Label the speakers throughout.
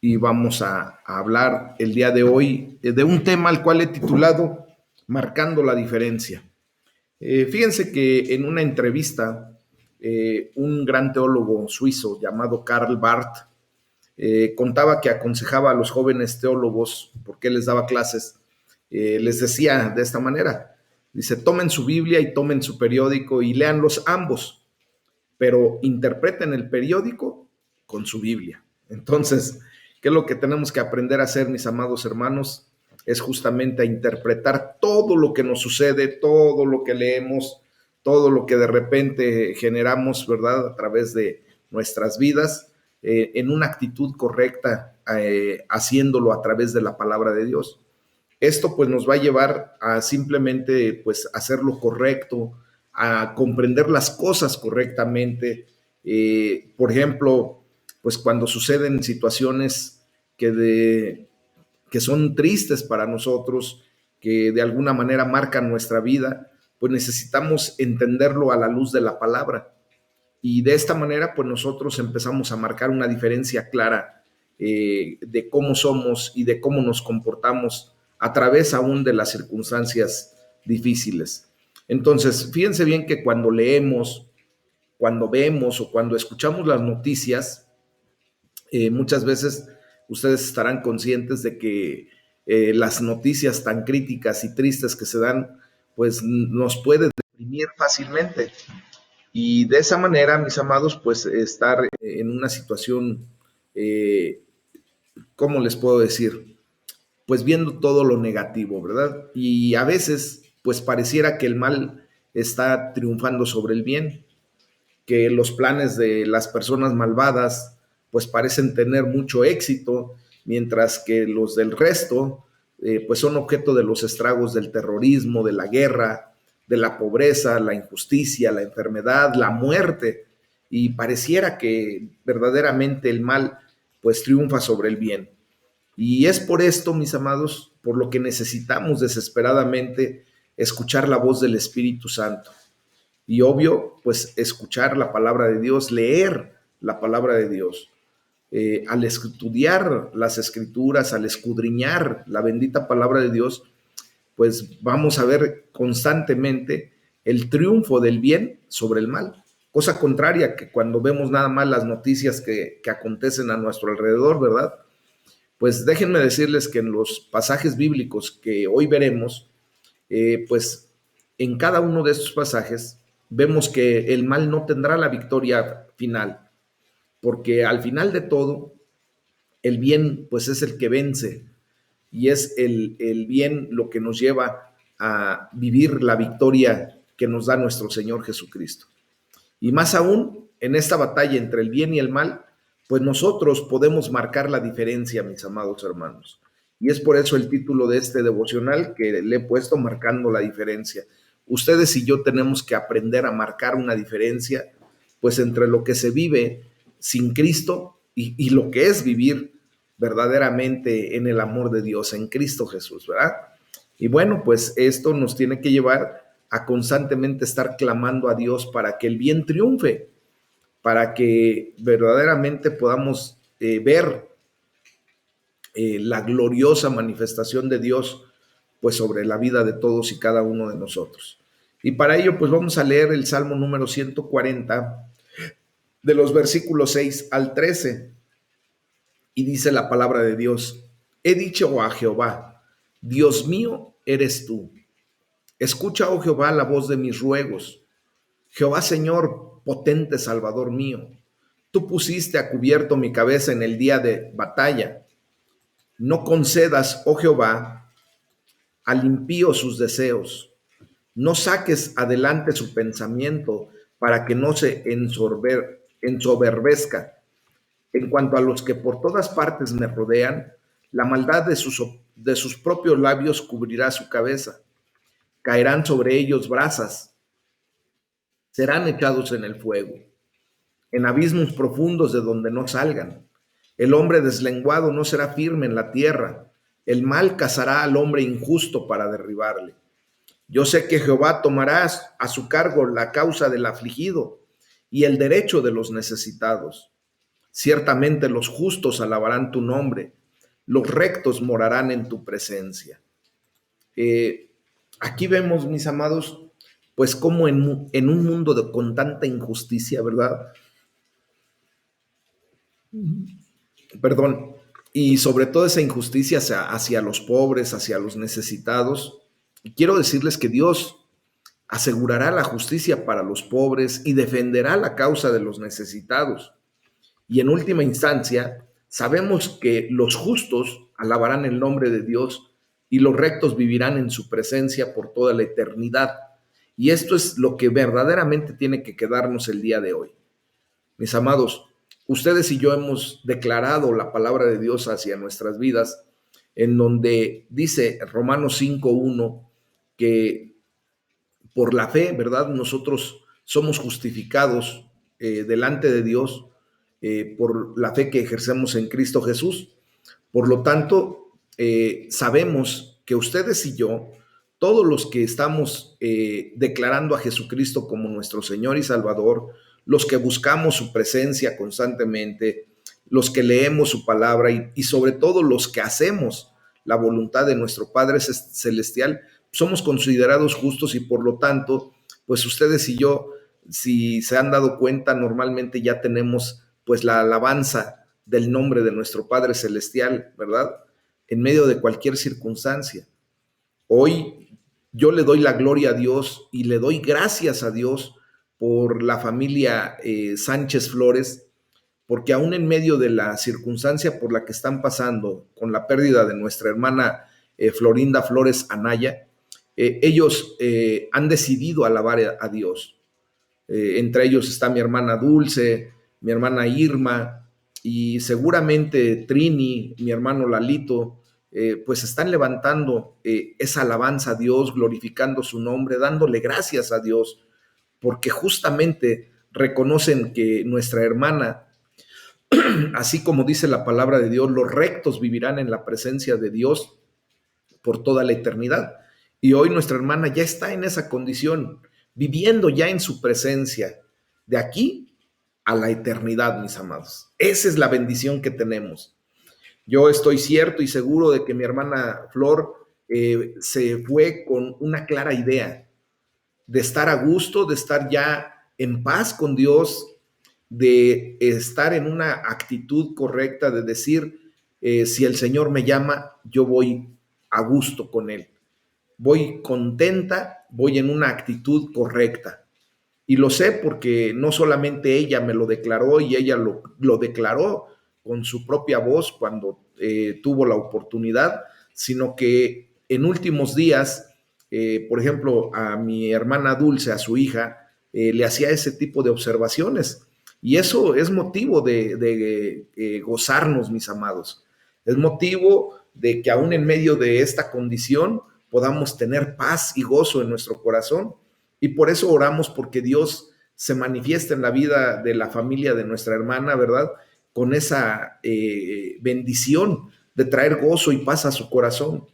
Speaker 1: y vamos a hablar el día de hoy de un tema al cual he titulado Marcando la diferencia. Fíjense que en una entrevista, un gran teólogo suizo llamado Karl Barth contaba que aconsejaba a los jóvenes teólogos, porque él les daba clases, les decía de esta manera, dice, tomen su Biblia y tomen su periódico y léanlos ambos, pero interpreten el periódico con su Biblia. Entonces, ¿qué es lo que tenemos que aprender a hacer, mis amados hermanos? Es justamente a interpretar todo lo que nos sucede, todo lo que leemos, todo lo que de repente generamos, ¿verdad? A través de nuestras vidas, en una actitud correcta, haciéndolo a través de la palabra de Dios. Esto pues nos va a llevar a simplemente pues hacer lo correcto, a comprender las cosas correctamente. Por ejemplo, pues cuando suceden situaciones que son tristes para nosotros, que de alguna manera marcan nuestra vida, pues necesitamos entenderlo a la luz de la palabra. Y de esta manera, pues nosotros empezamos a marcar una diferencia clara de cómo somos y de cómo nos comportamos a través aún de las circunstancias difíciles. Entonces, fíjense bien que cuando leemos, cuando vemos o cuando escuchamos las noticias, muchas veces ustedes estarán conscientes de que las noticias tan críticas y tristes que se dan, pues nos puede deprimir fácilmente. Y de esa manera, mis amados, pues estar en una situación, ¿cómo les puedo decir? Pues viendo todo lo negativo, ¿verdad? Y a veces, pues pareciera que el mal está triunfando sobre el bien, que los planes de las personas malvadas, pues parecen tener mucho éxito, mientras que los del resto, pues son objeto de los estragos del terrorismo, de la guerra, de la pobreza, la injusticia, la enfermedad, la muerte, y pareciera que verdaderamente el mal, pues triunfa sobre el bien. Y es por esto, mis amados, por lo que necesitamos desesperadamente escuchar la voz del Espíritu Santo. Y obvio, pues escuchar la palabra de Dios, leer la palabra de Dios. Al estudiar las escrituras, al escudriñar la bendita palabra de Dios, pues vamos a ver constantemente el triunfo del bien sobre el mal. Cosa contraria que cuando vemos nada más las noticias que acontecen a nuestro alrededor, ¿verdad? Pues déjenme decirles que en los pasajes bíblicos que hoy veremos, pues en cada uno de estos pasajes vemos que el mal no tendrá la victoria final, porque al final de todo, el bien pues es el que vence y es el bien lo que nos lleva a vivir la victoria que nos da nuestro Señor Jesucristo. Y más aún, en esta batalla entre el bien y el mal, pues nosotros podemos marcar la diferencia, mis amados hermanos. Y es por eso el título de este devocional que le he puesto Marcando la Diferencia. Ustedes y yo tenemos que aprender a marcar una diferencia, pues entre lo que se vive sin Cristo y lo que es vivir verdaderamente en el amor de Dios, en Cristo Jesús, ¿verdad? Y bueno, pues esto nos tiene que llevar a constantemente estar clamando a Dios para que el bien triunfe, para que verdaderamente podamos ver la gloriosa manifestación de Dios pues sobre la vida de todos y cada uno de nosotros. Y para ello pues vamos a leer el Salmo número 140 de los versículos 6 al 13 y dice la palabra de Dios, he dicho a Jehová, Dios mío eres tú. Escucha, oh Jehová, la voz de mis ruegos. Jehová Señor, potente Salvador mío, tú pusiste a cubierto mi cabeza en el día de batalla. No concedas, oh Jehová, al impío sus deseos. No saques adelante su pensamiento para que no se ensoberbezca. En cuanto a los que por todas partes me rodean, la maldad de sus propios labios cubrirá su cabeza. Caerán sobre ellos brasas, serán echados en el fuego, en abismos profundos de donde no salgan. El hombre deslenguado no será firme en la tierra. El mal cazará al hombre injusto para derribarle. Yo sé que Jehová tomará a su cargo la causa del afligido y el derecho de los necesitados. Ciertamente los justos alabarán tu nombre, los rectos morarán en tu presencia. Eh, Aquí vemos, mis amados, pues como en un mundo con tanta injusticia, ¿verdad? Perdón, y sobre todo esa injusticia hacia los pobres, hacia los necesitados. Quiero decirles que Dios asegurará la justicia para los pobres y defenderá la causa de los necesitados. Y en última instancia, sabemos que los justos alabarán el nombre de Dios y los rectos vivirán en su presencia por toda la eternidad. Y esto es lo que verdaderamente tiene que quedarnos el día de hoy. Mis amados, ustedes y yo hemos declarado la palabra de Dios hacia nuestras vidas, en donde dice Romanos 5:1 que por la fe, ¿verdad? Nosotros somos justificados delante de Dios por la fe que ejercemos en Cristo Jesús. Por lo tanto, sabemos que ustedes y yo, todos los que estamos declarando a Jesucristo como nuestro Señor y Salvador, los que buscamos su presencia constantemente, los que leemos su palabra y sobre todo los que hacemos la voluntad de nuestro Padre Celestial, somos considerados justos y por lo tanto, pues ustedes y yo, si se han dado cuenta, normalmente ya tenemos pues la alabanza del nombre de nuestro Padre Celestial, ¿verdad? En medio de cualquier circunstancia. Hoy yo le doy la gloria a Dios y le doy gracias a Dios por la familia Sánchez Flores, porque aún en medio de la circunstancia por la que están pasando con la pérdida de nuestra hermana Florinda Flores Anaya, ellos han decidido alabar a Dios. Entre ellos está mi hermana Dulce, mi hermana Irma y seguramente Trini, mi hermano Lalito, pues están levantando esa alabanza a Dios, glorificando su nombre, dándole gracias a Dios, porque justamente reconocen que nuestra hermana, así como dice la palabra de Dios, los rectos vivirán en la presencia de Dios por toda la eternidad. Y hoy nuestra hermana ya está en esa condición, viviendo ya en su presencia, de aquí a la eternidad, mis amados. Esa es la bendición que tenemos. Yo estoy cierto y seguro de que mi hermana Flor se fue con una clara idea de estar a gusto, de estar ya en paz con Dios, de estar en una actitud correcta, de decir, si el Señor me llama, yo voy a gusto con Él. Voy contenta, voy en una actitud correcta. Y lo sé porque no solamente ella me lo declaró y ella lo declaró con su propia voz cuando tuvo la oportunidad, sino que en últimos días, por ejemplo, a mi hermana Dulce, a su hija, le hacía ese tipo de observaciones. Y eso es motivo de gozarnos, mis amados. Es motivo de que aún en medio de esta condición podamos tener paz y gozo en nuestro corazón. Y por eso oramos porque Dios se manifiesta en la vida de la familia de nuestra hermana, ¿verdad? Con esa bendición de traer gozo y paz a su corazón,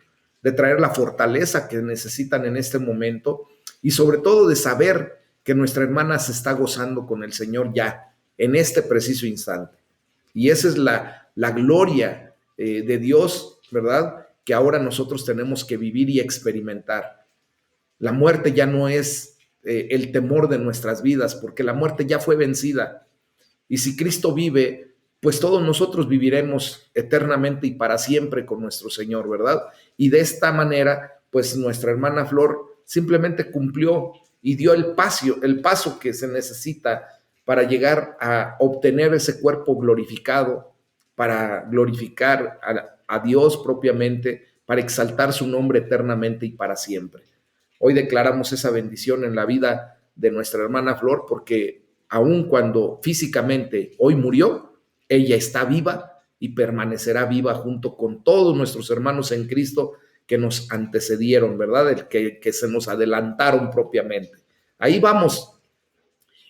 Speaker 1: de traer la fortaleza que necesitan en este momento y sobre todo de saber que nuestra hermana se está gozando con el Señor ya, en este preciso instante. Y esa es la gloria de Dios, ¿verdad? Que ahora nosotros tenemos que vivir y experimentar. La muerte ya no es el temor de nuestras vidas, porque la muerte ya fue vencida. Y si Cristo vive, pues todos nosotros viviremos eternamente y para siempre con nuestro Señor, ¿verdad? Y de esta manera, pues nuestra hermana Flor simplemente cumplió y dio el paso que se necesita para llegar a obtener ese cuerpo glorificado, para glorificar a Dios propiamente, para exaltar su nombre eternamente y para siempre. Hoy declaramos esa bendición en la vida de nuestra hermana Flor porque aun cuando físicamente hoy murió, ella está viva y permanecerá viva junto con todos nuestros hermanos en Cristo que nos antecedieron, ¿verdad? Que se nos adelantaron propiamente. Ahí vamos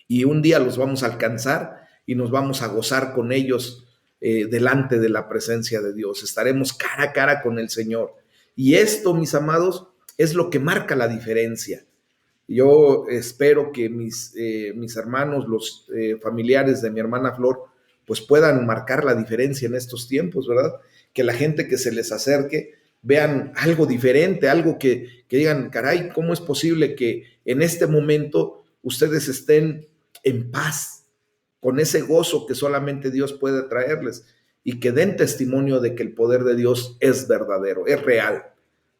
Speaker 1: y un día los vamos a alcanzar y nos vamos a gozar con ellos delante de la presencia de Dios. Estaremos cara a cara con el Señor. Y esto, mis amados, es lo que marca la diferencia. Yo espero que mis hermanos, los familiares de mi hermana Flor, pues puedan marcar la diferencia en estos tiempos, ¿verdad? Que la gente que se les acerque vean algo diferente, algo que digan, caray, ¿cómo es posible que en este momento ustedes estén en paz, con ese gozo que solamente Dios puede traerles y que den testimonio de que el poder de Dios es verdadero, es real?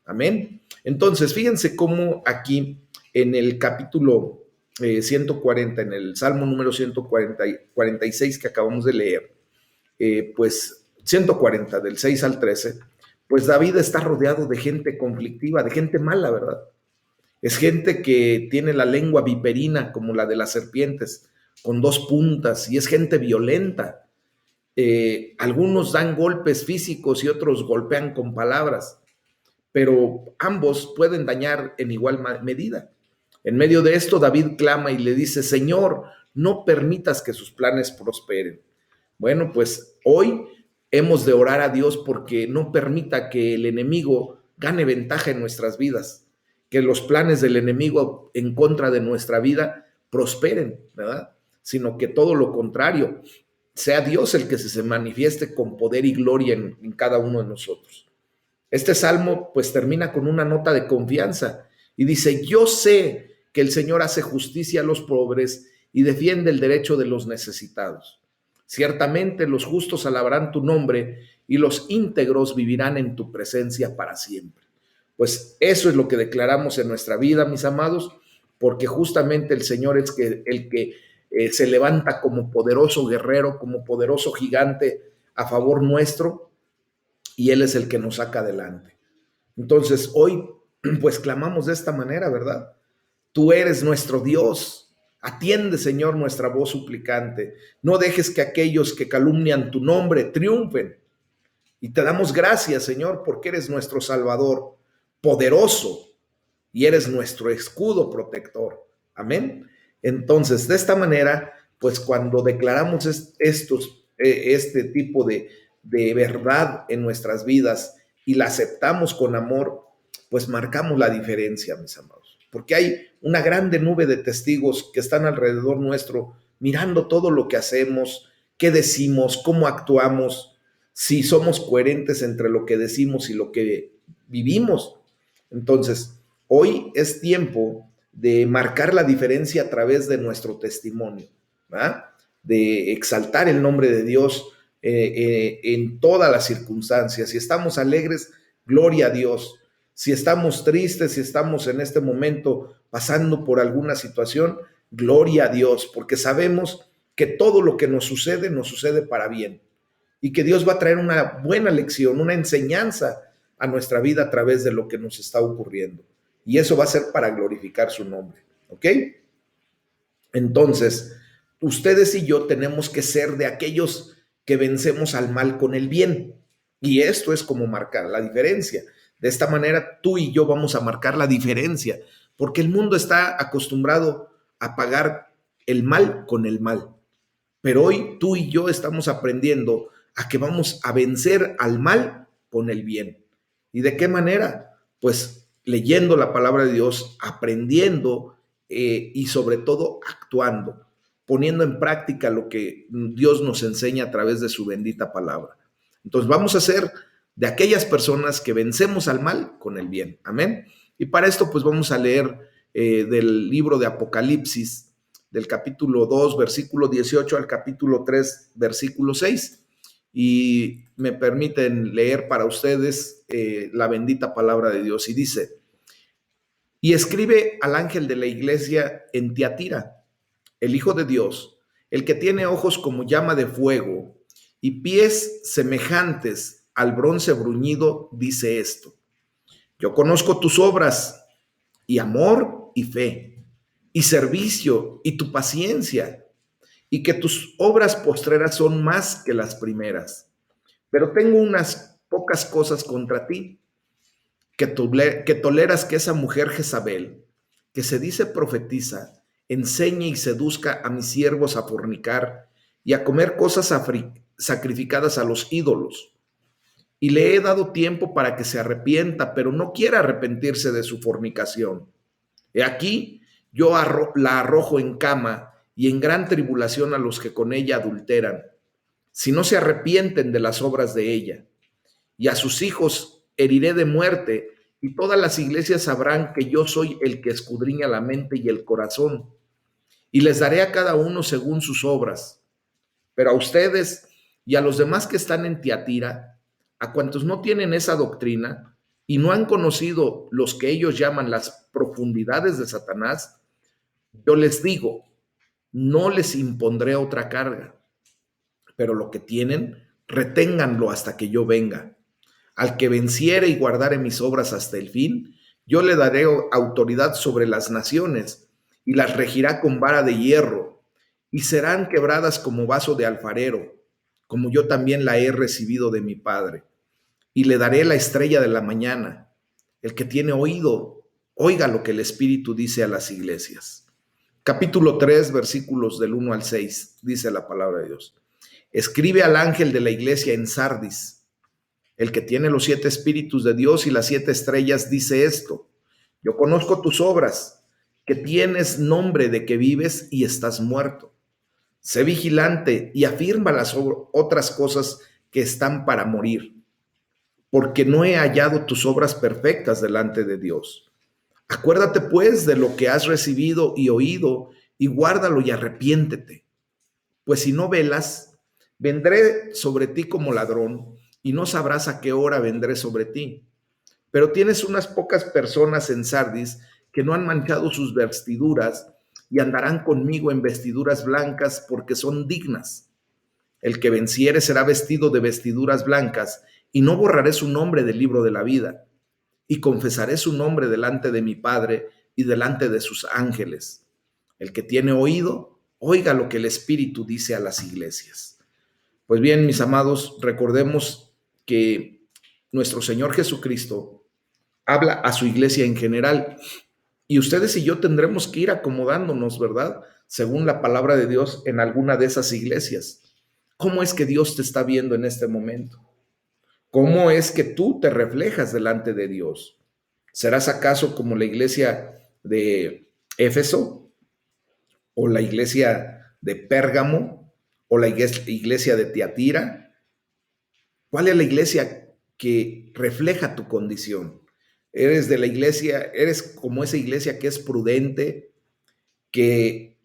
Speaker 1: Amén. Entonces, fíjense cómo aquí en el capítulo 140, en el Salmo número 146 que acabamos de leer, pues 140, del 6 al 13, pues David está rodeado de gente conflictiva, de gente mala, ¿verdad? Es gente que tiene la lengua viperina como la de las serpientes, con dos puntas, y es gente violenta. Algunos dan golpes físicos y otros golpean con palabras, pero ambos pueden dañar en igual medida. En medio de esto, David clama y le dice, Señor, no permitas que sus planes prosperen. Bueno, pues hoy hemos de orar a Dios porque no permita que el enemigo gane ventaja en nuestras vidas, que los planes del enemigo en contra de nuestra vida prosperen, ¿verdad? Sino que todo lo contrario, sea Dios el que se manifieste con poder y gloria en cada uno de nosotros. Este salmo pues termina con una nota de confianza y dice, yo sé que el Señor hace justicia a los pobres y defiende el derecho de los necesitados. Ciertamente los justos alabarán tu nombre y los íntegros vivirán en tu presencia para siempre. Pues eso es lo que declaramos en nuestra vida, mis amados, porque justamente el Señor es el que se levanta como poderoso guerrero, como poderoso gigante a favor nuestro, y Él es el que nos saca adelante. Entonces, hoy, pues clamamos de esta manera, ¿verdad? Tú eres nuestro Dios. Atiende, Señor, nuestra voz suplicante. No dejes que aquellos que calumnian tu nombre triunfen. Y te damos gracias, Señor, porque eres nuestro Salvador, poderoso, y eres nuestro escudo protector. Amén. Entonces, de esta manera, pues cuando declaramos este tipo de verdad en nuestras vidas y la aceptamos con amor, pues marcamos la diferencia, mis amados. Porque hay una grande nube de testigos que están alrededor nuestro, mirando todo lo que hacemos, qué decimos, cómo actuamos, si somos coherentes entre lo que decimos y lo que vivimos. Entonces, hoy es tiempo de marcar la diferencia a través de nuestro testimonio, ¿verdad? De exaltar el nombre de Dios en todas las circunstancias. Si estamos alegres, gloria a Dios. Si estamos tristes, si estamos en este momento pasando por alguna situación, gloria a Dios, porque sabemos que todo lo que nos sucede para bien y que Dios va a traer una buena lección, una enseñanza a nuestra vida a través de lo que nos está ocurriendo. Y eso va a ser para glorificar su nombre, ¿ok? Entonces, ustedes y yo tenemos que ser de aquellos que vencemos al mal con el bien. Y esto es como marcar la diferencia. De esta manera, tú y yo vamos a marcar la diferencia, porque el mundo está acostumbrado a pagar el mal con el mal. Pero hoy tú y yo estamos aprendiendo a que vamos a vencer al mal con el bien. ¿Y de qué manera? Pues leyendo la palabra de Dios, aprendiendo y sobre todo actuando, poniendo en práctica lo que Dios nos enseña a través de su bendita palabra. Entonces vamos a ser de aquellas personas que vencemos al mal con el bien. Amén. Y para esto pues vamos a leer del libro de Apocalipsis, del capítulo 2, versículo 18 al capítulo 3, versículo 6. Y me permiten leer para ustedes la bendita palabra de Dios. Y dice, y escribe al ángel de la iglesia en Tiatira, el Hijo de Dios, el que tiene ojos como llama de fuego y pies semejantes al bronce bruñido, dice esto. Yo conozco tus obras y amor y fe y servicio y tu paciencia y que tus obras postreras son más que las primeras. Pero tengo unas pocas cosas contra ti, que toleras que esa mujer Jezabel, que se dice profetiza, enseñe y seduzca a mis siervos a fornicar y a comer cosas sacrificadas a los ídolos. Y le he dado tiempo para que se arrepienta, pero no quiere arrepentirse de su fornicación. He aquí, yo la arrojo en cama y en gran tribulación a los que con ella adulteran, si no se arrepienten de las obras de ella. Y a sus hijos heriré de muerte, y todas las iglesias sabrán que yo soy el que escudriña la mente y el corazón, y les daré a cada uno según sus obras. Pero a ustedes y a los demás que están en Tiatira, a cuantos no tienen esa doctrina y no han conocido los que ellos llaman las profundidades de Satanás, yo les digo, no les impondré otra carga, pero lo que tienen, reténganlo hasta que yo venga. Al que venciere y guardare mis obras hasta el fin, yo le daré autoridad sobre las naciones y las regirá con vara de hierro, y serán quebradas como vaso de alfarero, como yo también la he recibido de mi Padre. Y le daré la estrella de la mañana. El que tiene oído, oiga lo que el Espíritu dice a las iglesias. Capítulo 3, versículos del 1 al 6, dice la palabra de Dios. Escribe al ángel de la iglesia en Sardis, el que tiene los 7 espíritus de Dios y las 7 estrellas, dice esto: yo conozco tus obras, que tienes nombre de que vives y estás muerto. Sé vigilante y afirma las otras cosas que están para morir, porque no he hallado tus obras perfectas delante de Dios. Acuérdate pues de lo que has recibido y oído, y guárdalo y arrepiéntete. Pues si no velas, vendré sobre ti como ladrón, y no sabrás a qué hora vendré sobre ti. Pero tienes unas pocas personas en Sardis que no han manchado sus vestiduras, y andarán conmigo en vestiduras blancas, porque son dignas. El que venciere será vestido de vestiduras blancas, y no borraré su nombre del libro de la vida, y confesaré su nombre delante de mi Padre y delante de sus ángeles. El que tiene oído, oiga lo que el Espíritu dice a las iglesias. Pues bien, mis amados, recordemos que nuestro Señor Jesucristo habla a su iglesia en general, y ustedes y yo tendremos que ir acomodándonos, ¿verdad? Según la palabra de Dios en alguna de esas iglesias. ¿Cómo es que Dios te está viendo en este momento? ¿Cómo es que tú te reflejas delante de Dios? ¿Serás acaso como la iglesia de Éfeso, o la iglesia de Pérgamo, o la iglesia de Tiatira? ¿Cuál es la iglesia que refleja tu condición? Eres de la iglesia, eres como esa iglesia que es prudente, que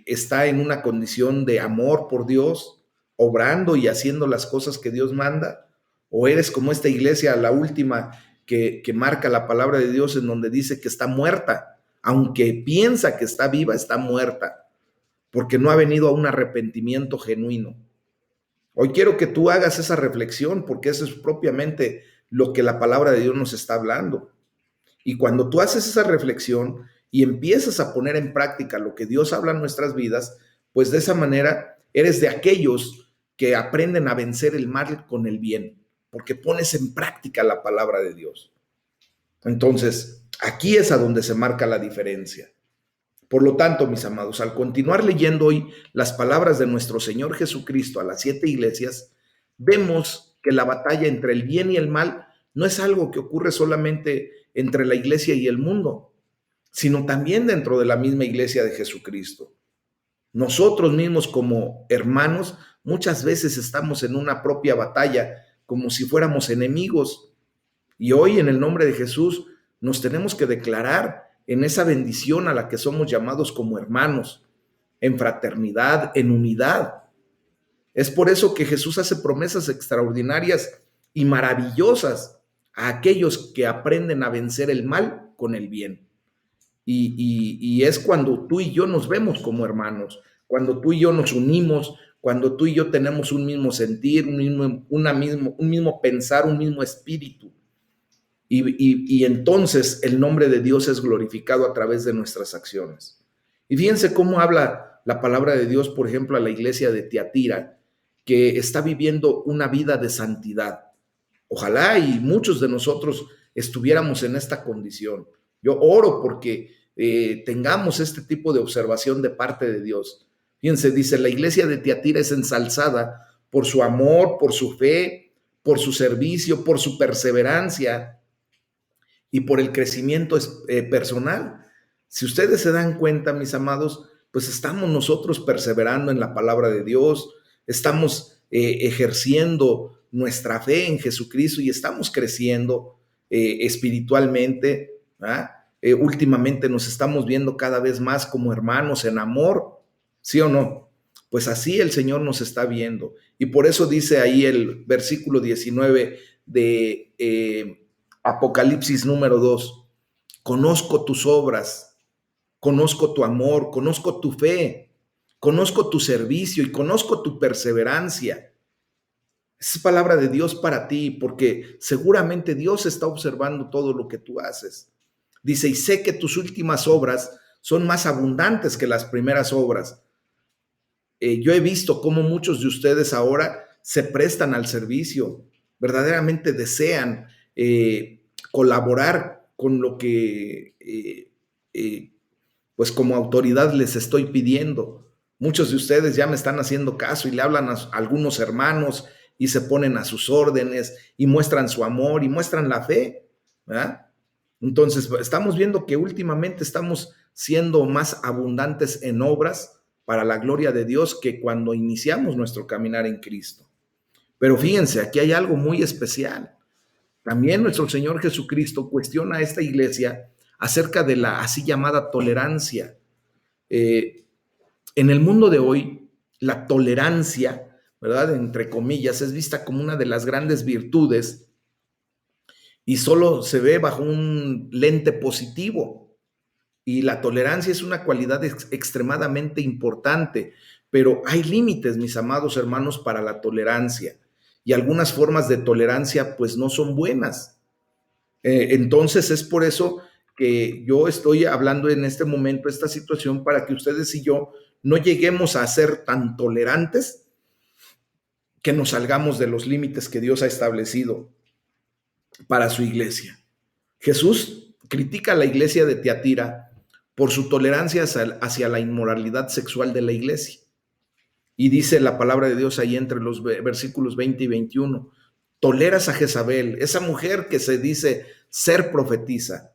Speaker 1: está en una condición de amor por Dios, obrando y haciendo las cosas que Dios manda, o eres como esta iglesia, la última, que marca la palabra de Dios, en donde dice que está muerta, aunque piensa que está viva, está muerta, porque no ha venido a un arrepentimiento genuino. Hoy quiero que tú hagas esa reflexión, porque eso es propiamente lo que la palabra de Dios nos está hablando. Y cuando tú haces esa reflexión y empiezas a poner en práctica lo que Dios habla en nuestras vidas, pues de esa manera eres de aquellos que aprenden a vencer el mal con el bien, porque pones en práctica la palabra de Dios. Entonces, aquí es a donde se marca la diferencia. Por lo tanto, mis amados, al continuar leyendo hoy las palabras de nuestro Señor Jesucristo a las 7 iglesias, vemos que la batalla entre el bien y el mal no es algo que ocurre solamente entre la iglesia y el mundo, sino también dentro de la misma iglesia de Jesucristo. Nosotros mismos como hermanos muchas veces estamos en una propia batalla como si fuéramos enemigos, y hoy en el nombre de Jesús nos tenemos que declarar en esa bendición a la que somos llamados como hermanos, en fraternidad, en unidad. Es por eso que Jesús hace promesas extraordinarias y maravillosas a aquellos que aprenden a vencer el mal con el bien. Y es cuando tú y yo nos vemos como hermanos, cuando tú y yo nos unimos, cuando tú y yo tenemos un mismo sentir, un mismo pensar, un mismo espíritu. Y entonces el nombre de Dios es glorificado a través de nuestras acciones. Y fíjense cómo habla la palabra de Dios, por ejemplo, a la iglesia de Tiatira, que está viviendo una vida de santidad. Ojalá y muchos de nosotros estuviéramos en esta condición. Yo oro porque tengamos este tipo de observación de parte de Dios. Fíjense, dice, la iglesia de Tiatira es ensalzada por su amor, por su fe, por su servicio, por su perseverancia y por el crecimiento personal. Si ustedes se dan cuenta, mis amados, pues estamos nosotros perseverando en la palabra de Dios, estamos ejerciendo nuestra fe en Jesucristo y estamos creciendo espiritualmente. Últimamente nos estamos viendo cada vez más como hermanos en amor, ¿sí o no? Pues así el Señor nos está viendo. Y por eso dice ahí el versículo 19 de Apocalipsis número 2, conozco tus obras, conozco tu amor, conozco tu fe, conozco tu servicio y conozco tu perseverancia. Es palabra de Dios para ti, porque seguramente Dios está observando todo lo que tú haces. Dice, y sé que tus últimas obras son más abundantes que las primeras obras. Yo he visto cómo muchos de ustedes ahora se prestan al servicio, verdaderamente desean colaborar con lo que pues como autoridad les estoy pidiendo. Muchos de ustedes ya me están haciendo caso y le hablan a algunos hermanos y se ponen a sus órdenes y muestran su amor y muestran la fe, ¿verdad? Entonces, estamos viendo que últimamente estamos siendo más abundantes en obras para la gloria de Dios que cuando iniciamos nuestro caminar en Cristo. Pero fíjense, aquí hay algo muy especial. También nuestro Señor Jesucristo cuestiona a esta iglesia acerca de la así llamada tolerancia. En el mundo de hoy, la tolerancia, ¿verdad? Entre comillas, es vista como una de las grandes virtudes y solo se ve bajo un lente positivo. Y la tolerancia es una cualidad extremadamente importante, pero hay límites, mis amados hermanos, para la tolerancia. Y algunas formas de tolerancia pues no son buenas. Entonces es por eso que yo estoy hablando en este momento esta situación para que ustedes y yo no lleguemos a ser tan tolerantes que nos salgamos de los límites que Dios ha establecido para su iglesia. Jesús critica a la iglesia de Tiatira por su tolerancia hacia la inmoralidad sexual de la iglesia. Y dice la palabra de Dios ahí entre los versículos 20 y 21, toleras a Jezabel, esa mujer que se dice ser profetisa.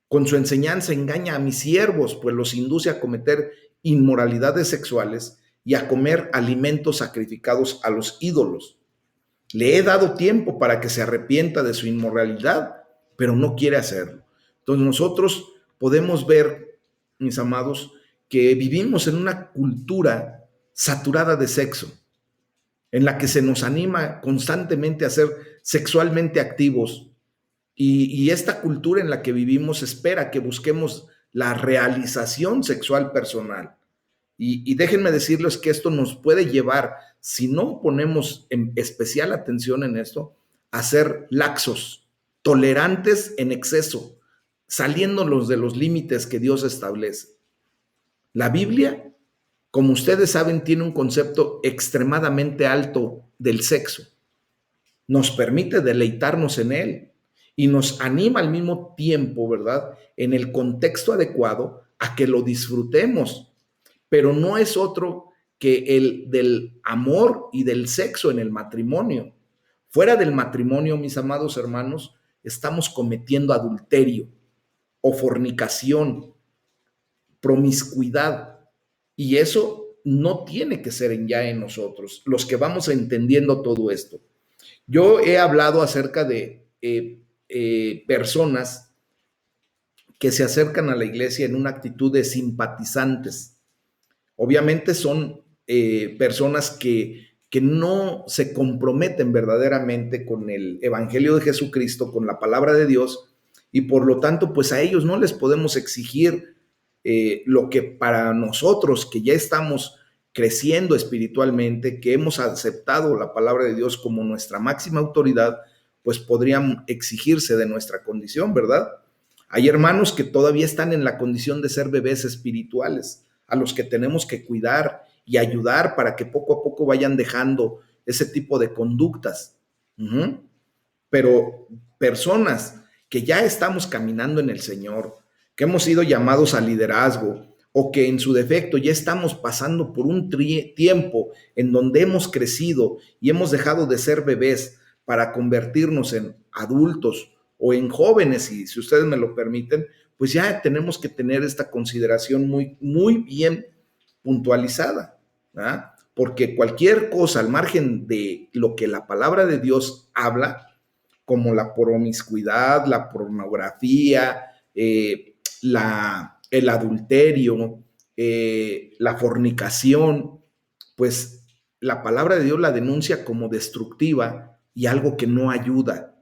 Speaker 1: Con su enseñanza engaña a mis siervos, pues los induce a cometer inmoralidades sexuales y a comer alimentos sacrificados a los ídolos. Le he dado tiempo para que se arrepienta de su inmoralidad, pero no quiere hacerlo. Entonces nosotros podemos ver, mis amados, que vivimos en una cultura saturada de sexo, en la que se nos anima constantemente a ser sexualmente activos. Y esta cultura en la que vivimos espera que busquemos la realización sexual personal. Y déjenme decirles que esto nos puede llevar, si no ponemos en especial atención en esto, a ser laxos, tolerantes en exceso, saliéndonos de los límites que Dios establece. La Biblia, como ustedes saben, tiene un concepto extremadamente alto del sexo. Nos permite deleitarnos en él y nos anima al mismo tiempo, ¿verdad?, en el contexto adecuado a que lo disfrutemos, pero no es otro que el del amor y del sexo en el matrimonio. Fuera del matrimonio, mis amados hermanos, estamos cometiendo adulterio o fornicación, promiscuidad, y eso no tiene que ser ya en nosotros, los que vamos entendiendo todo esto. Yo he hablado acerca de personas que se acercan a la iglesia en una actitud de simpatizantes. Obviamente son personas que no se comprometen verdaderamente con el evangelio de Jesucristo, con la palabra de Dios, y por lo tanto, pues a ellos no les podemos exigir lo que para nosotros que ya estamos creciendo espiritualmente, que hemos aceptado la palabra de Dios como nuestra máxima autoridad, pues podrían exigirse de nuestra condición, ¿verdad? Hay hermanos que todavía están en la condición de ser bebés espirituales, a los que tenemos que cuidar y ayudar para que poco a poco vayan dejando ese tipo de conductas. Pero personas que ya estamos caminando en el Señor, que hemos sido llamados al liderazgo o que en su defecto ya estamos pasando por un tiempo en donde hemos crecido y hemos dejado de ser bebés para convertirnos en adultos o en jóvenes, y si ustedes me lo permiten, pues ya tenemos que tener esta consideración muy, muy bien puntualizada, ¿verdad? porque cualquier cosa al margen de lo que la palabra de Dios habla, como la promiscuidad, la pornografía, el adulterio, la fornicación, pues la palabra de Dios la denuncia como destructiva y algo que no ayuda.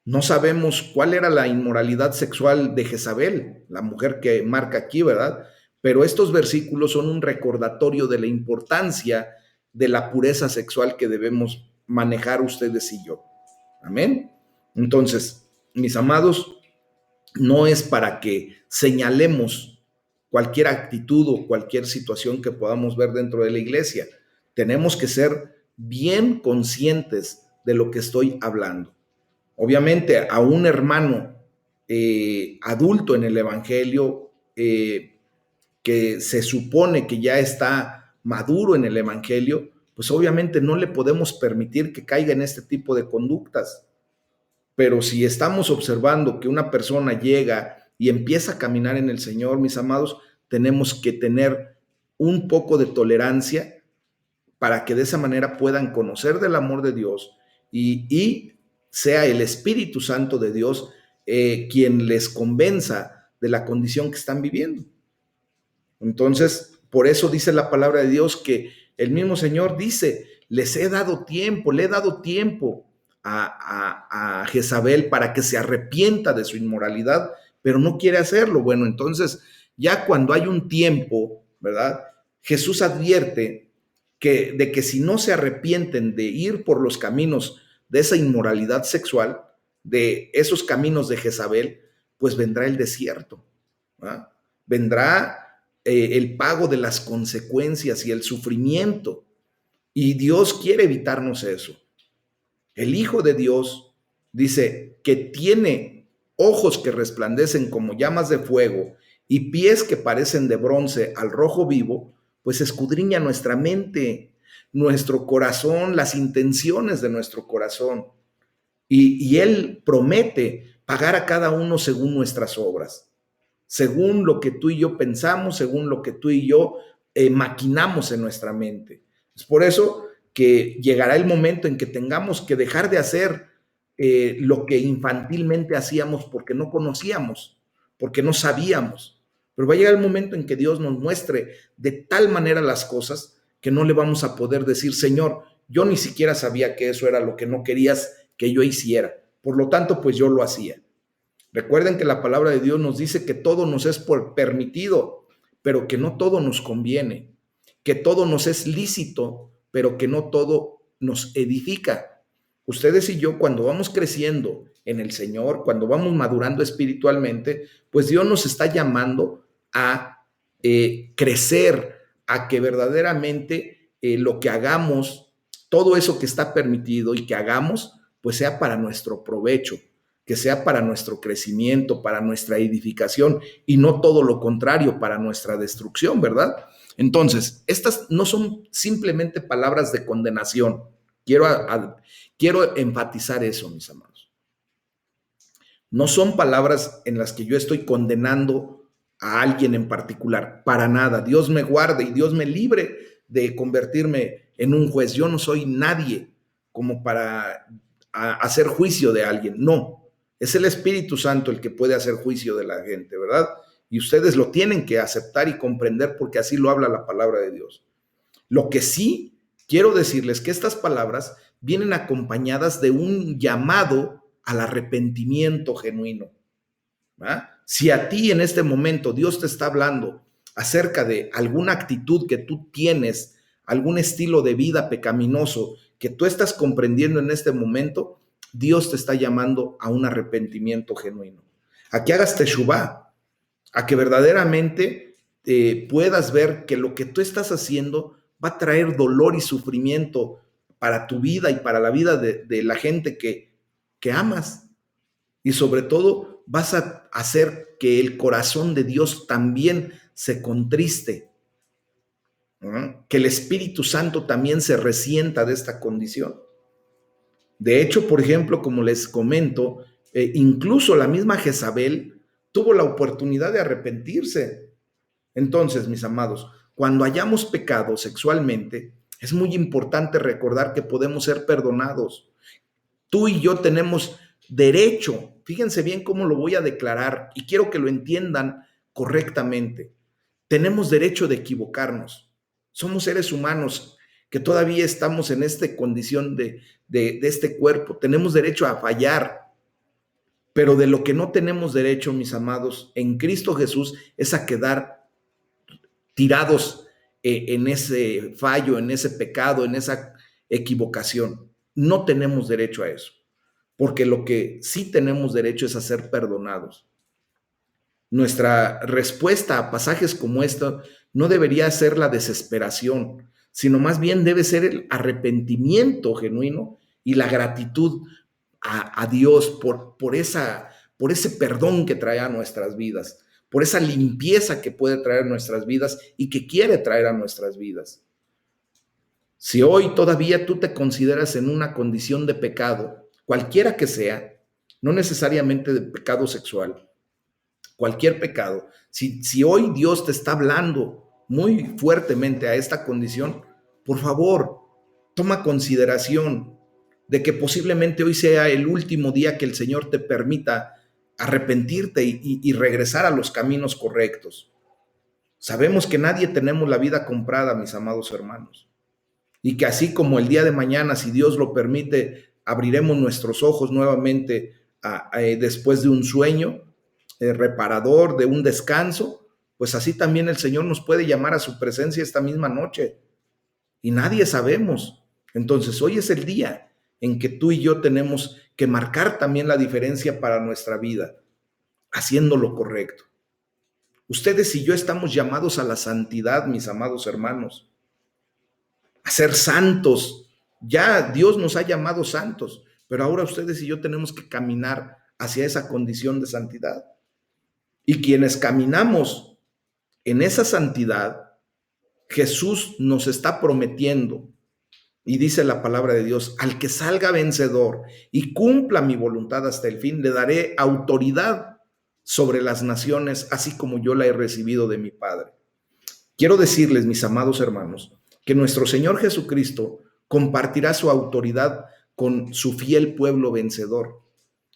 Speaker 1: No sabemos cuál era la inmoralidad sexual de Jezabel, la mujer que marca aquí, ¿verdad? Pero estos versículos son un recordatorio de la importancia de la pureza sexual que debemos manejar ustedes y yo. Amén. Entonces, mis amados, no es para que señalemos cualquier actitud o cualquier situación que podamos ver dentro de la iglesia. Tenemos que ser bien conscientes de lo que estoy hablando. Obviamente, a un hermano adulto en el Evangelio, que se supone que ya está maduro en el Evangelio, pues obviamente no le podemos permitir que caiga en este tipo de conductas. Pero si estamos observando que una persona llega y empieza a caminar en el Señor, mis amados, tenemos que tener un poco de tolerancia para que de esa manera puedan conocer del amor de Dios y sea el Espíritu Santo de Dios quien les convenza de la condición que están viviendo. Entonces, por eso dice la palabra de Dios que el mismo Señor dice, les he dado tiempo, le he dado tiempo a Jezabel para que se arrepienta de su inmoralidad, pero no quiere hacerlo. Bueno, entonces ya cuando hay un tiempo, ¿verdad? Jesús advierte de que si no se arrepienten de ir por los caminos de esa inmoralidad sexual, de esos caminos de Jezabel, pues vendrá el desierto, ¿verdad? Vendrá el pago de las consecuencias y el sufrimiento. Y Dios quiere evitarnos eso. El Hijo de Dios dice que tiene ojos que resplandecen como llamas de fuego y pies que parecen de bronce al rojo vivo, pues escudriña nuestra mente, nuestro corazón, las intenciones de nuestro corazón. Y Él promete pagar a cada uno según nuestras obras, según lo que tú y yo pensamos, según lo que tú y yo maquinamos en nuestra mente. Es por eso que llegará el momento en que tengamos que dejar de hacer lo que infantilmente hacíamos porque no conocíamos, porque no sabíamos. Pero va a llegar el momento en que Dios nos muestre de tal manera las cosas que no le vamos a poder decir, Señor, yo ni siquiera sabía que eso era lo que no querías que yo hiciera. Por lo tanto, pues yo lo hacía. Recuerden que la palabra de Dios nos dice que todo nos es permitido, pero que no todo nos conviene, que todo nos es lícito, pero que no todo nos edifica. Ustedes y yo, cuando vamos creciendo en el Señor, cuando vamos madurando espiritualmente, pues Dios nos está llamando a crecer, a que verdaderamente lo que hagamos, todo eso que está permitido y que hagamos, pues sea para nuestro provecho, que sea para nuestro crecimiento, para nuestra edificación y no todo lo contrario, para nuestra destrucción, ¿verdad? Entonces, estas no son simplemente palabras de condenación. Quiero enfatizar eso, mis amados. No son palabras en las que yo estoy condenando a alguien en particular, para nada. Dios me guarde y Dios me libre de convertirme en un juez. Yo no soy nadie como para hacer juicio de alguien. No, es el Espíritu Santo el que puede hacer juicio de la gente, ¿verdad? Y ustedes lo tienen que aceptar y comprender porque así lo habla la palabra de Dios. Lo que sí quiero decirles que estas palabras vienen acompañadas de un llamado al arrepentimiento genuino. ¿Va? Si a ti en este momento Dios te está hablando acerca de alguna actitud que tú tienes, algún estilo de vida pecaminoso que tú estás comprendiendo en este momento, Dios te está llamando a un arrepentimiento genuino, a que hagas teshuvá, a que verdaderamente puedas ver que lo que tú estás haciendo va a traer dolor y sufrimiento para tu vida y para la vida de la gente que amas. Y sobre todo vas a hacer que el corazón de Dios también se contriste, ¿no? Que el Espíritu Santo también se resienta de esta condición. De hecho, por ejemplo, como les comento, incluso la misma Jezabel tuvo la oportunidad de arrepentirse. Entonces, mis amados, cuando hayamos pecado sexualmente, es muy importante recordar que podemos ser perdonados. Tú y yo tenemos derecho, fíjense bien cómo lo voy a declarar y quiero que lo entiendan correctamente. Tenemos derecho de equivocarnos. Somos seres humanos que todavía estamos en esta condición de este cuerpo. Tenemos derecho a fallar, pero de lo que no tenemos derecho, mis amados, en Cristo Jesús, es a quedar tirados en ese fallo, en ese pecado, en esa equivocación. No tenemos derecho a eso, porque lo que sí tenemos derecho es a ser perdonados. Nuestra respuesta a pasajes como esto no debería ser la desesperación, sino más bien debe ser el arrepentimiento genuino y la gratitud a Dios por ese perdón que trae a nuestras vidas, por esa limpieza que puede traer a nuestras vidas y que quiere traer a nuestras vidas. Si hoy todavía tú te consideras en una condición de pecado, cualquiera que sea, no necesariamente de pecado sexual, cualquier pecado, si hoy Dios te está hablando muy fuertemente a esta condición, por favor, toma consideración de que posiblemente hoy sea el último día que el Señor te permita arrepentirte y regresar a los caminos correctos. Sabemos que nadie tenemos la vida comprada, mis amados hermanos, y que así como el día de mañana, si Dios lo permite, abriremos nuestros ojos nuevamente después de un sueño reparador, de un descanso, pues así también el Señor nos puede llamar a su presencia esta misma noche y nadie sabemos. Entonces hoy es el día en que tú y yo tenemos que marcar también la diferencia para nuestra vida, haciendo lo correcto. Ustedes y yo estamos llamados a la santidad, mis amados hermanos, a ser santos. Ya Dios nos ha llamado santos, pero ahora ustedes y yo tenemos que caminar hacia esa condición de santidad. Y quienes caminamos en esa santidad, Jesús nos está prometiendo, y dice la palabra de Dios, al que salga vencedor y cumpla mi voluntad hasta el fin, le daré autoridad sobre las naciones, así como yo la he recibido de mi Padre. Quiero decirles, mis amados hermanos, que nuestro Señor Jesucristo compartirá su autoridad con su fiel pueblo vencedor.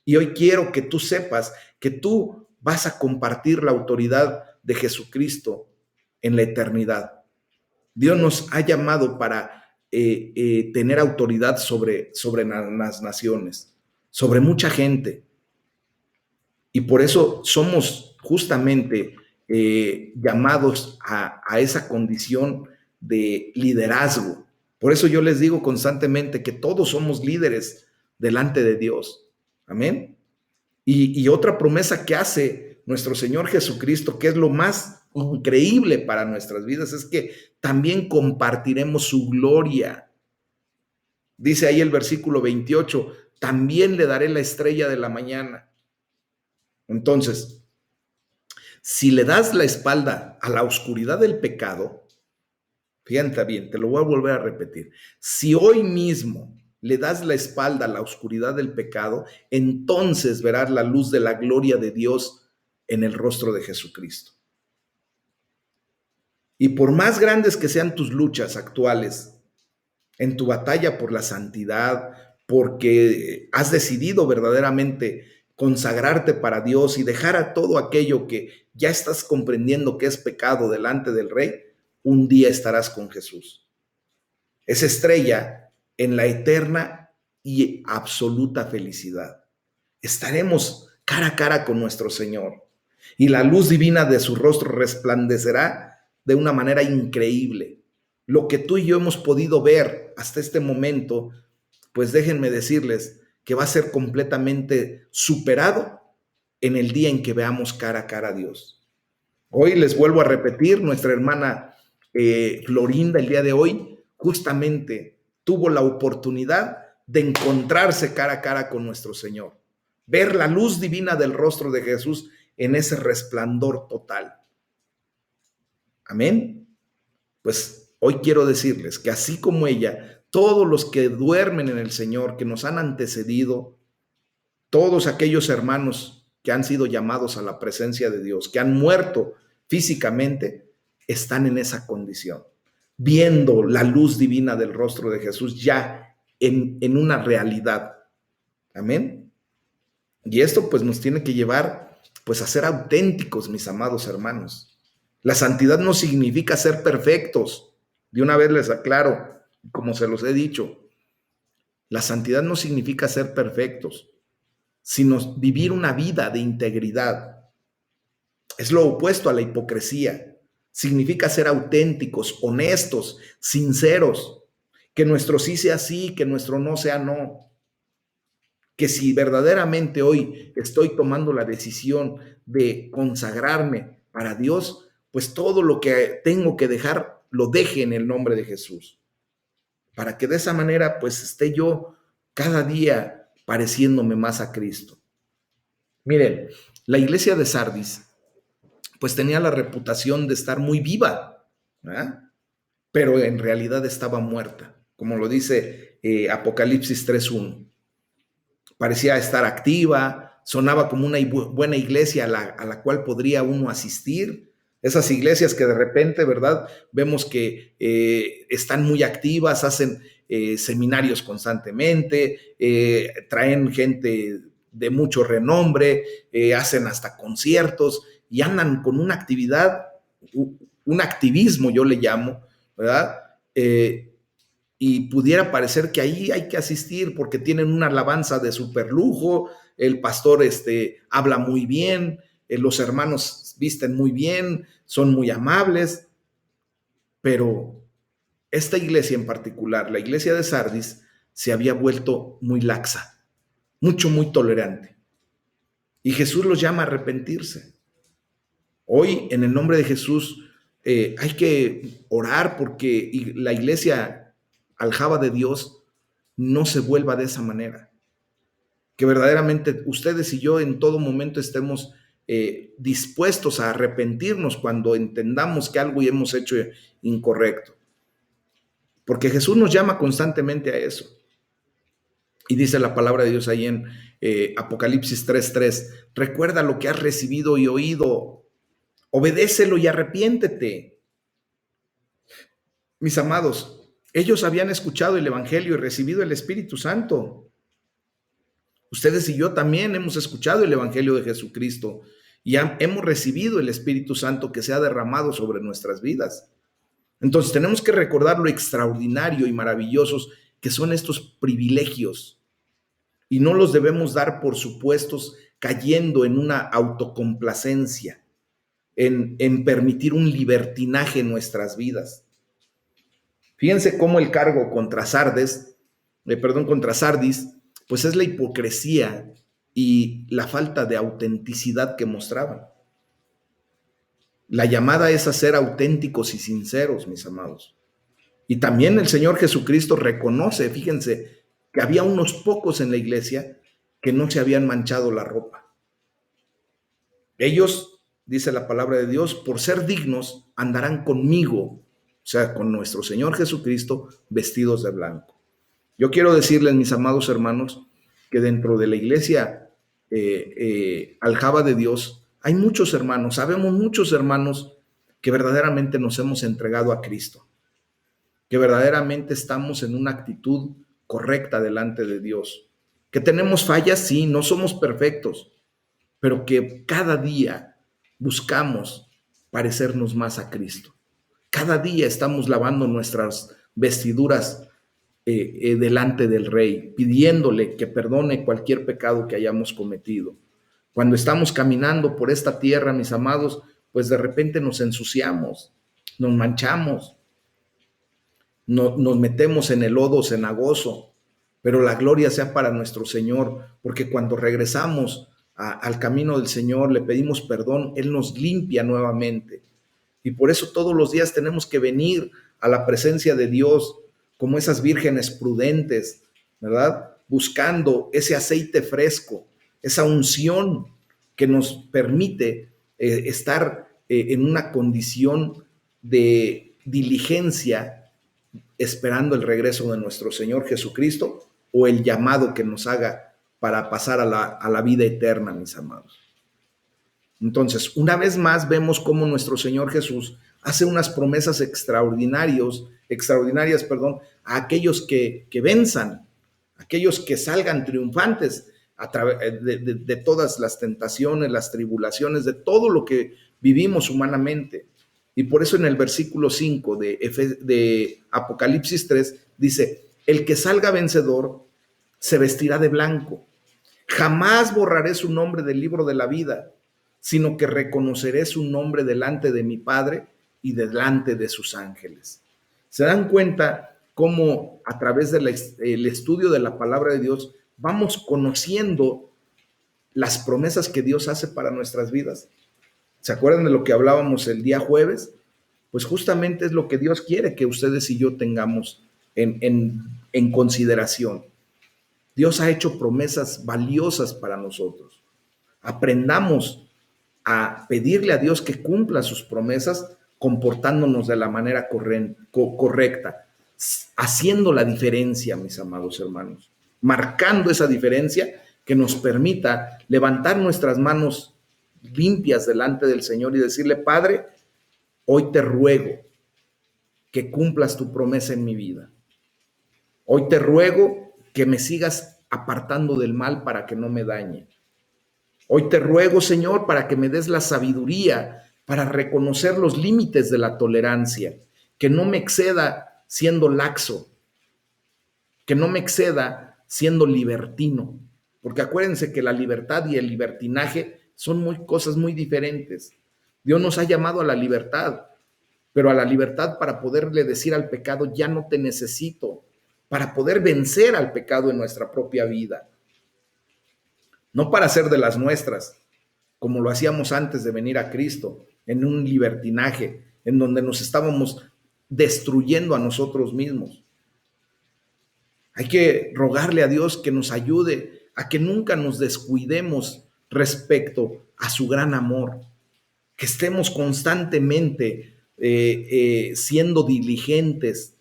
Speaker 1: Y hoy quiero que tú sepas que tú vas a compartir la autoridad de Jesucristo en la eternidad. Dios nos ha llamado para tener autoridad sobre las naciones, sobre mucha gente. Y por eso somos justamente llamados a esa condición de liderazgo. Por eso yo les digo constantemente que todos somos líderes delante de Dios. Amén. Y otra promesa que hace nuestro Señor Jesucristo, que es lo más increíble para nuestras vidas, es que también compartiremos su gloria. Dice ahí el versículo 28, también le daré la estrella de la mañana. Entonces, si le das la espalda a la oscuridad del pecado, fíjate bien, te lo voy a volver a repetir. Si hoy mismo le das la espalda a la oscuridad del pecado, entonces verás la luz de la gloria de Dios en el rostro de Jesucristo. Y por más grandes que sean tus luchas actuales, en tu batalla por la santidad, porque has decidido verdaderamente consagrarte para Dios y dejar a todo aquello que ya estás comprendiendo que es pecado delante del Rey, un día estarás con Jesús. Esa estrella en la eterna y absoluta felicidad. Estaremos cara a cara con nuestro Señor y la luz divina de su rostro resplandecerá de una manera increíble. Lo que tú y yo hemos podido ver hasta este momento, pues déjenme decirles que va a ser completamente superado en el día en que veamos cara a cara a Dios. Hoy les vuelvo a repetir, nuestra hermana Florinda el día de hoy justamente tuvo la oportunidad de encontrarse cara a cara con nuestro Señor, ver la luz divina del rostro de Jesús en ese resplandor total. Amén. Pues hoy quiero decirles que así como ella, todos los que duermen en el Señor, que nos han antecedido, todos aquellos hermanos que han sido llamados a la presencia de Dios, que han muerto físicamente, están en esa condición, viendo la luz divina del rostro de Jesús ya en una realidad. Amén. Y esto pues nos tiene que llevar pues a ser auténticos, mis amados hermanos. La santidad no significa ser perfectos. De una vez les aclaro, como se los he dicho, la santidad no significa ser perfectos, sino vivir una vida de integridad. Es lo opuesto a la hipocresía. Significa ser auténticos, honestos, sinceros, que nuestro sí sea sí, que nuestro no sea no. Que si verdaderamente hoy estoy tomando la decisión de consagrarme para Dios, pues todo lo que tengo que dejar, lo deje en el nombre de Jesús. Para que de esa manera, pues esté yo cada día pareciéndome más a Cristo. Miren, la iglesia de Sardis, pues tenía la reputación de estar muy viva, ¿verdad? Pero en realidad estaba muerta, como lo dice Apocalipsis 3:1. Parecía estar activa, sonaba como una buena iglesia a la cual podría uno asistir. Esas iglesias que de repente, ¿verdad? Vemos que están muy activas, hacen seminarios constantemente, traen gente de mucho renombre, hacen hasta conciertos y andan con una actividad, un activismo yo le llamo, ¿verdad? Y pudiera parecer que ahí hay que asistir porque tienen una alabanza de superlujo, el pastor habla muy bien, los hermanos visten muy bien, son muy amables, pero esta iglesia en particular, la iglesia de Sardis, se había vuelto muy laxa, muy tolerante. Y Jesús los llama a arrepentirse. Hoy, en el nombre de Jesús, hay que orar porque la iglesia aljaba de Dios no se vuelva de esa manera. Que verdaderamente ustedes y yo en todo momento estemos dispuestos a arrepentirnos cuando entendamos que algo hemos hecho incorrecto. Porque Jesús nos llama constantemente a eso. Y dice la palabra de Dios ahí en Apocalipsis 3:3, recuerda lo que has recibido y oído, obedécelo y arrepiéntete. Mis amados, ellos habían escuchado el Evangelio y recibido el Espíritu Santo. Ustedes y yo también hemos escuchado el Evangelio de Jesucristo y hemos recibido el Espíritu Santo que se ha derramado sobre nuestras vidas. Entonces tenemos que recordar lo extraordinario y maravillosos que son estos privilegios y no los debemos dar por supuestos cayendo en una autocomplacencia, en permitir un libertinaje en nuestras vidas. Fíjense cómo el cargo contra Sardis, pues es la hipocresía y la falta de autenticidad que mostraban. La llamada es a ser auténticos y sinceros, mis amados. Y también el Señor Jesucristo reconoce, fíjense, que había unos pocos en la iglesia que no se habían manchado la ropa. Ellos, dice la palabra de Dios, por ser dignos, andarán conmigo, o sea, con nuestro Señor Jesucristo, vestidos de blanco. Yo quiero decirles, mis amados hermanos, que dentro de la iglesia aljaba de Dios, hay muchos hermanos, sabemos muchos hermanos que verdaderamente nos hemos entregado a Cristo, que verdaderamente estamos en una actitud correcta delante de Dios, que tenemos fallas, sí, no somos perfectos, pero que cada día buscamos parecernos más a Cristo. Cada día estamos lavando nuestras vestiduras delante del Rey, pidiéndole que perdone cualquier pecado que hayamos cometido. Cuando estamos caminando por esta tierra, mis amados, pues de repente nos ensuciamos, nos manchamos, nos metemos en el lodo cenagoso, pero la gloria sea para nuestro Señor, porque cuando regresamos al camino del Señor, le pedimos perdón, Él nos limpia nuevamente. Y por eso todos los días tenemos que venir a la presencia de Dios como esas vírgenes prudentes, ¿verdad? Buscando ese aceite fresco, esa unción que nos permite estar en una condición de diligencia esperando el regreso de nuestro Señor Jesucristo o el llamado que nos haga para pasar a la vida eterna, mis amados. Entonces, una vez más vemos cómo nuestro Señor Jesús hace unas promesas extraordinarias, a aquellos que venzan, aquellos que salgan triunfantes a través de todas las tentaciones, las tribulaciones, de todo lo que vivimos humanamente. Y por eso en el versículo 5 de Apocalipsis 3 dice, el que salga vencedor se vestirá de blanco. Jamás borraré su nombre del libro de la vida, sino que reconoceré su nombre delante de mi Padre y delante de sus ángeles. ¿Se dan cuenta cómo a través del estudio de la palabra de Dios vamos conociendo las promesas que Dios hace para nuestras vidas? ¿Se acuerdan de lo que hablábamos el día jueves? Pues justamente es lo que Dios quiere que ustedes y yo tengamos en consideración. Dios ha hecho promesas valiosas para nosotros. Aprendamos a pedirle a Dios que cumpla sus promesas comportándonos de la manera correcta, haciendo la diferencia, mis amados hermanos, marcando esa diferencia que nos permita levantar nuestras manos limpias delante del Señor y decirle, Padre, hoy te ruego que cumplas tu promesa en mi vida. Hoy te ruego que me sigas apartando del mal para que no me dañe. Hoy te ruego, Señor, para que me des la sabiduría para reconocer los límites de la tolerancia, que no me exceda siendo laxo, que no me exceda siendo libertino, porque acuérdense que la libertad y el libertinaje son cosas muy diferentes. Dios nos ha llamado a la libertad, pero a la libertad para poderle decir al pecado, ya no te necesito, para poder vencer al pecado en nuestra propia vida. No para hacer de las nuestras, como lo hacíamos antes de venir a Cristo, en un libertinaje, en donde nos estábamos destruyendo a nosotros mismos. Hay que rogarle a Dios que nos ayude a que nunca nos descuidemos respecto a su gran amor, que estemos constantemente siendo diligentes,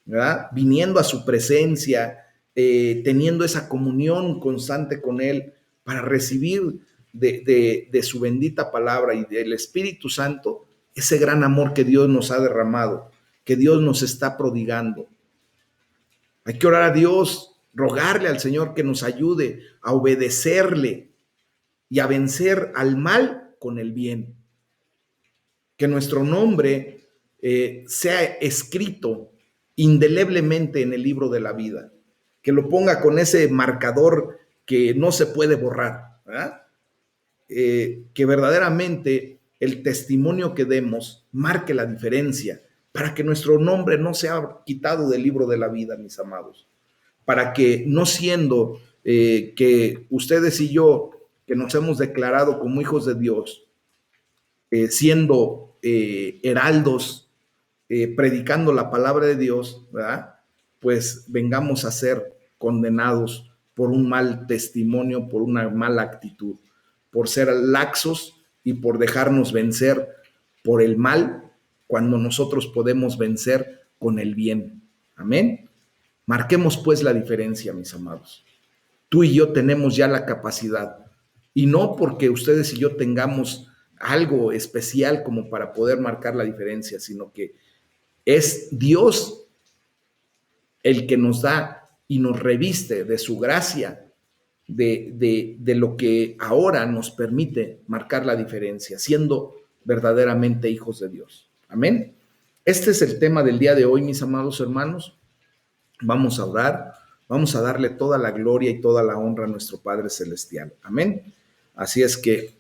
Speaker 1: ¿verdad? Viniendo a su presencia, teniendo esa comunión constante con Él para recibir de su bendita palabra y del Espíritu Santo ese gran amor que Dios nos ha derramado, que Dios nos está prodigando. Hay que orar a Dios, rogarle al Señor que nos ayude a obedecerle y a vencer al mal con el bien. Que nuestro nombre sea escrito indeleblemente en el libro de la vida, que lo ponga con ese marcador que no se puede borrar, ¿verdad? Que verdaderamente el testimonio que demos marque la diferencia, para que nuestro nombre no sea quitado del libro de la vida, mis amados, para que no siendo que ustedes y yo, que nos hemos declarado como hijos de Dios, siendo heraldos, predicando la palabra de Dios, ¿verdad? Pues vengamos a ser condenados por un mal testimonio, por una mala actitud, por ser laxos y por dejarnos vencer por el mal cuando nosotros podemos vencer con el bien. Amén. Marquemos pues la diferencia, mis amados. Tú y yo tenemos ya la capacidad, y no porque ustedes y yo tengamos algo especial como para poder marcar la diferencia, sino que es Dios el que nos da y nos reviste de su gracia, de lo que ahora nos permite marcar la diferencia, siendo verdaderamente hijos de Dios. Amén. Este es el tema del día de hoy, mis amados hermanos. Vamos a orar, vamos a darle toda la gloria y toda la honra a nuestro Padre Celestial. Amén. Así es que